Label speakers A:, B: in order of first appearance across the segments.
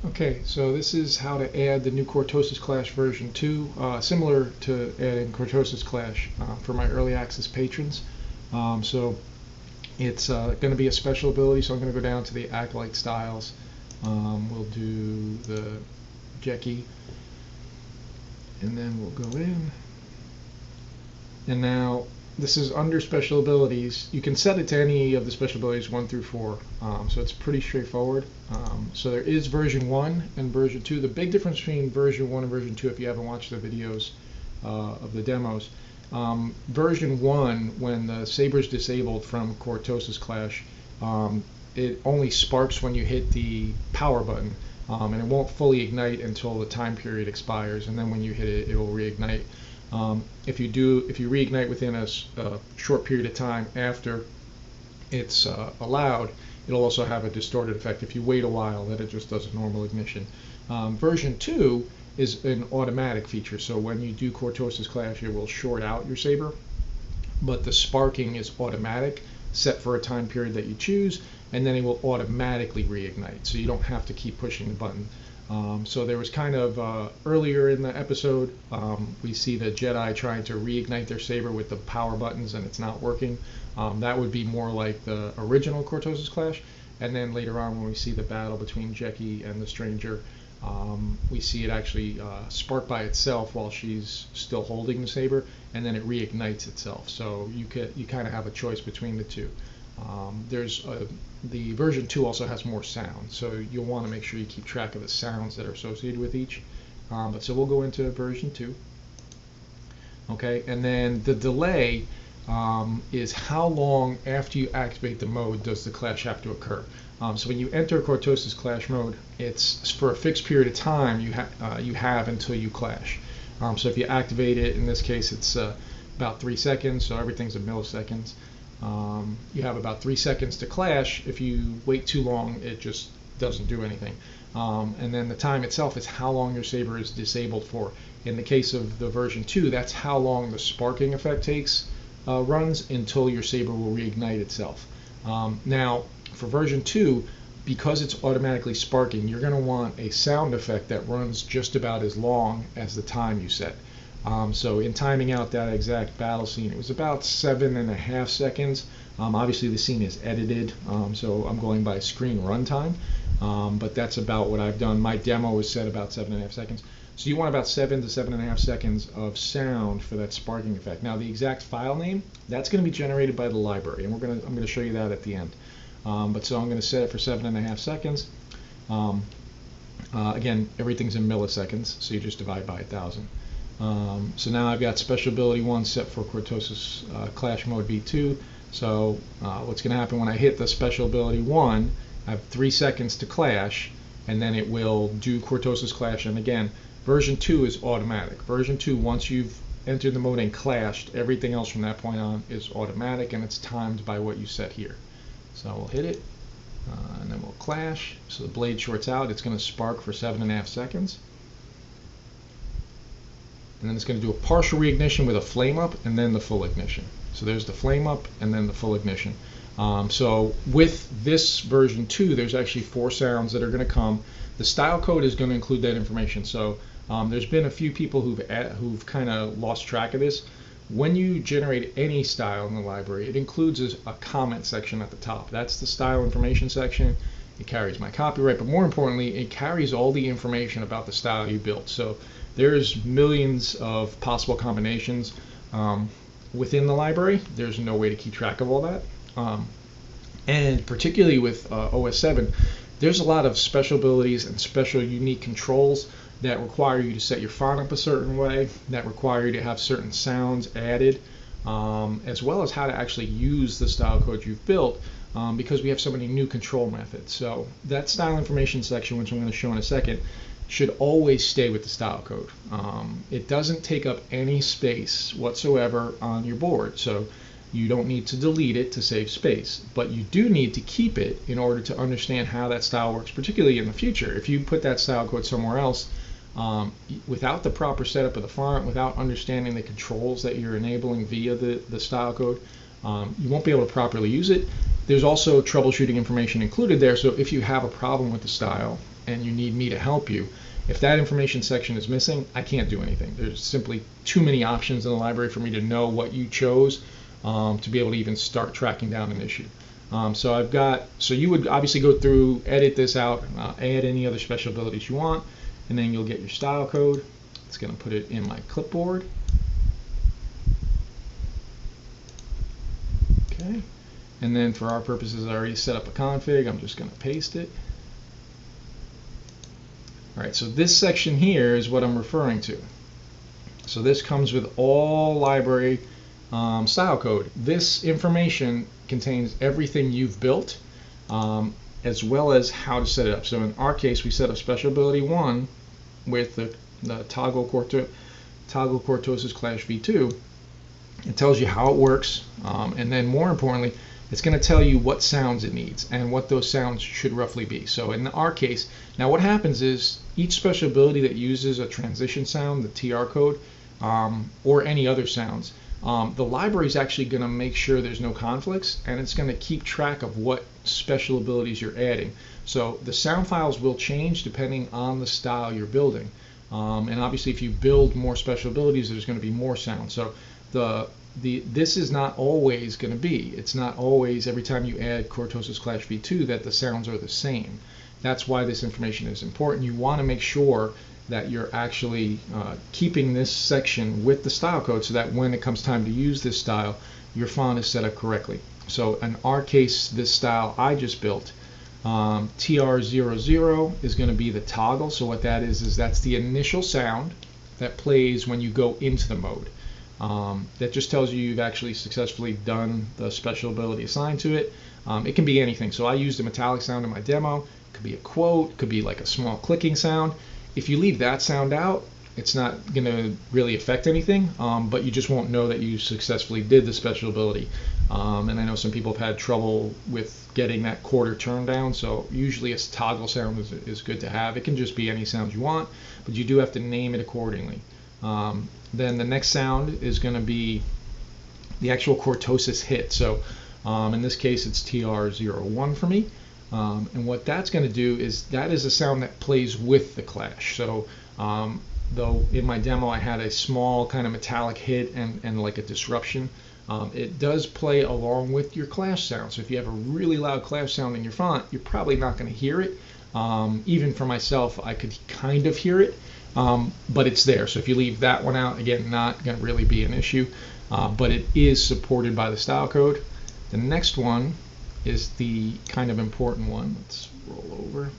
A: Okay, so this is how to add the new Cortosis Clash version 2, similar to adding Cortosis Clash for my early access patrons. So it's going to be a special ability, so I'm going to go down to the Acolyte styles. We'll do the Jeki, and then we'll go in. And now this is under special abilities. You can set it to any of the special abilities 1 through 4, so it's pretty straightforward. So there is version 1 and version 2. The big difference between version 1 and version 2, if you haven't watched the videos of the demos, version 1, when the saber is disabled from Cortosis Clash, it only sparks when you hit the power button, and it won't fully ignite until the time period expires, and then when you hit it, it will reignite. If you reignite within a short period of time after it's allowed, it'll also have a distorted effect. If you wait a while, then it just does a normal ignition. Version 2 is an automatic feature, so when you do Cortosis Clash, it will short out your saber, but the sparking is automatic, set for a time period that you choose, and then it will automatically reignite, so you don't have to keep pushing the button. So there was kind of earlier in the episode, we see the Jedi trying to reignite their saber with the power buttons, and it's not working. That would be more like the original Cortosis Clash. And then later on, when we see the battle between Jeki and the Stranger, we see it actually spark by itself while she's still holding the saber, and then it reignites itself. So you kind of have a choice between the two. The version 2 also has more sound, so you'll want to make sure you keep track of the sounds that are associated with each. So we'll go into version 2. Okay, and then the delay is how long after you activate the mode does the clash have to occur. So when you enter Cortosis Clash mode, it's for a fixed period of time you have until you clash. So if you activate it, in this case it's about 3 seconds, so everything's in milliseconds. You have about 3 seconds to clash. If you wait too long, it just doesn't do anything. And then the time itself is how long your saber is disabled for. In the case of the version 2, that's how long the sparking effect runs until your saber will reignite itself. Now, for version 2, because it's automatically sparking, you're going to want a sound effect that runs just about as long as the time you set. So in timing out that exact battle scene, it was about 7.5 seconds. Obviously the scene is edited, so I'm going by screen runtime, but that's about what I've done. My demo is set about 7.5 seconds. So you want about 7 to 7.5 seconds of sound for that sparking effect. Now the exact file name, that's going to be generated by the library, and I'm going to show you that at the end. But so I'm going to set it for 7.5 seconds. Again, everything's in milliseconds, so you just divide by 1,000. So now I've got special ability 1 set for Cortosis Clash mode V2. So what's going to happen when I hit the special ability 1, I have 3 seconds to clash, and then it will do Cortosis Clash. And again, version 2 is automatic. Version 2, once you've entered the mode and clashed, everything else from that point on is automatic, and it's timed by what you set here. So we'll hit it, and then we'll clash. So the blade shorts out. It's going to spark for 7.5 seconds. And then it's going to do a partial reignition with a flame up, and then the full ignition. So there's the flame up, and then the full ignition. So with this version 2, there's actually 4 sounds that are going to come. The style code is going to include that information. So there's been a few people who've kind of lost track of this. When you generate any style in the library, it includes a comment section at the top. That's the style information section. It carries my copyright, but more importantly, it carries all the information about the style you built. So there's millions of possible combinations within the library. There's no way to keep track of all that. And particularly with OS 7, there's a lot of special abilities and special unique controls that require you to set your font up a certain way, that require you to have certain sounds added, as well as how to actually use the style code you've built, because we have so many new control methods. So that style information section, which I'm going to show in a second, should always stay with the style code. It doesn't take up any space whatsoever on your board, so you don't need to delete it to save space, but you do need to keep it in order to understand how that style works, particularly in the future. If you put that style code somewhere else, without the proper setup of the font, without understanding the controls that you're enabling via the style code, you won't be able to properly use it. There's also troubleshooting information included there, so if you have a problem with the style, and you need me to help you, if that information section is missing, I can't do anything. There's simply too many options in the library for me to know what you chose to be able to even start tracking down an issue. So you would obviously go through, edit this out, add any other special abilities you want, and then you'll get your style code. It's going to put it in my clipboard. Okay. And then for our purposes, I already set up a config. I'm just going to paste it. All right, so this section here is what I'm referring to. So this comes with all library style code. This information contains everything you've built, as well as how to set it up. So in our case, we set up special ability 1 with the toggle cortosis clash v2. It tells you how it works, and then more importantly, it's going to tell you what sounds it needs and what those sounds should roughly be. So in our case, now what happens is each special ability that uses a transition sound, the TR code, or any other sounds, the library is actually going to make sure there's no conflicts, and it's going to keep track of what special abilities you're adding. So the sound files will change depending on the style you're building. And obviously if you build more special abilities, there's going to be more sound. So this is not always going to be. It's not always every time you add Cortosis Clash v2 that the sounds are the same. That's why this information is important. You want to make sure that you're actually keeping this section with the style code so that when it comes time to use this style, your font is set up correctly. So in our case, this style I just built, TR00 is going to be the toggle. So what that is that's the initial sound that plays when you go into the mode. That just tells you you've actually successfully done the special ability assigned to it. It can be anything. So I used a metallic sound in my demo. It could be a quote, it could be like a small clicking sound. If you leave that sound out, it's not going to really affect anything, but you just won't know that you successfully did the special ability. And I know some people have had trouble with getting that quarter turned down, so usually a toggle sound is good to have. It can just be any sound you want, but you do have to name it accordingly. Then the next sound is going to be the actual cortosis hit. So in this case, it's TR01 for me. And what that's going to do is that is a sound that plays with the clash. So though in my demo I had a small kind of metallic hit and like a disruption, it does play along with your clash sound. So if you have a really loud clash sound in your font, you're probably not going to hear it. Even for myself, I could kind of hear it, but it's there. So if you leave that one out, again, not going to really be an issue, but it is supported by the style code. The next one is the kind of important one. Let's roll over.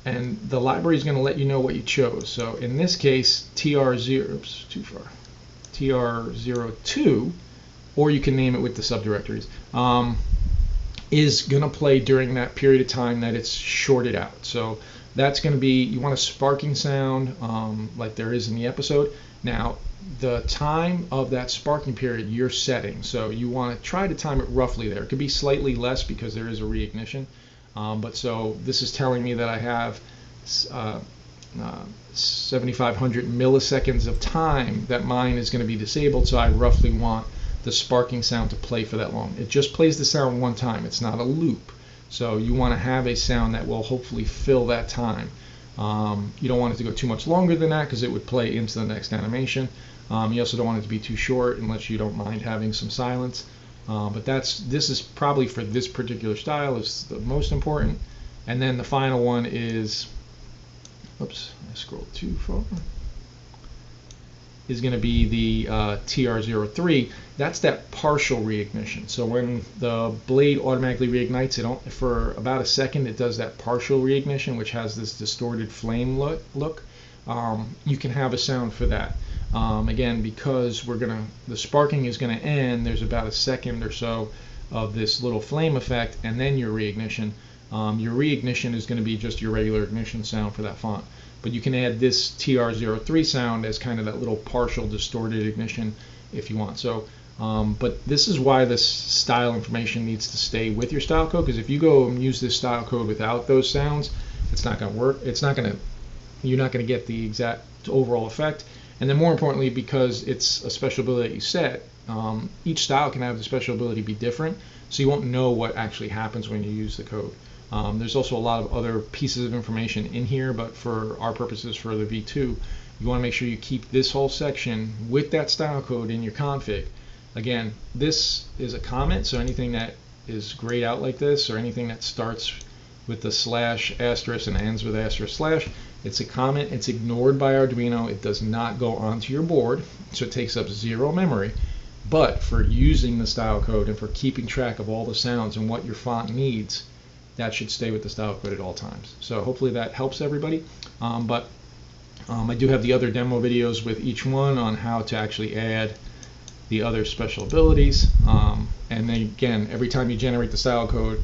A: And the library is going to let you know what you chose. So in this case, TR02, or you can name it with the subdirectories, is going to play during that period of time that it's shorted out. So that's going to be, you want a sparking sound like there is in the episode. Now, the time of that sparking period you're setting, so you want to try to time it roughly there. It could be slightly less because there is a reignition, but so this is telling me that I have 7,500 milliseconds of time that mine is going to be disabled, so I roughly want the sparking sound to play for that long. It just plays the sound one time. It's not a loop. So you want to have a sound that will hopefully fill that time. You don't want it to go too much longer than that because it would play into the next animation. You also don't want it to be too short unless you don't mind having some silence. But this is probably for this particular style is the most important. And then the final one is, oops, I scrolled too far, is going to be the TR03. That's that partial reignition. So when the blade automatically reignites, for about a second it does that partial reignition, which has this distorted flame look. You can have a sound for that. Again, because the sparking is going to end, there's about a second or so of this little flame effect, and then your reignition. Your reignition is going to be just your regular ignition sound for that font. But you can add this TR03 sound as kind of that little partial distorted ignition if you want. So, but this is why this style information needs to stay with your style code, because if you go and use this style code without those sounds, it's not going to work. You're not going to get the exact overall effect. And then more importantly, because it's a special ability that you set, each style can have the special ability be different, so you won't know what actually happens when you use the code. There's also a lot of other pieces of information in here, but for our purposes for the V2, you want to make sure you keep this whole section with that style code in your config. Again, this is a comment, so anything that is grayed out like this, or anything that starts with the slash asterisk and ends with asterisk slash, it's a comment. It's ignored by Arduino. It does not go onto your board, so it takes up 0 memory. But for using the style code and for keeping track of all the sounds and what your font needs, that should stay with the style code at all times. So hopefully that helps everybody. I do have the other demo videos with each one on how to actually add the other special abilities. And then again, every time you generate the style code,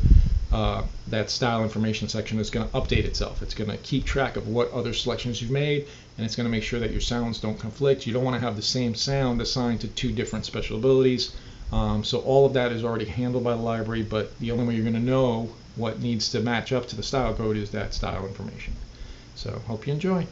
A: that style information section is going to update itself. It's going to keep track of what other selections you've made, and it's going to make sure that your sounds don't conflict. You don't want to have the same sound assigned to 2 different special abilities. So all of that is already handled by the library, but the only way you're going to know what needs to match up to the style code is that style information. So hope you enjoy.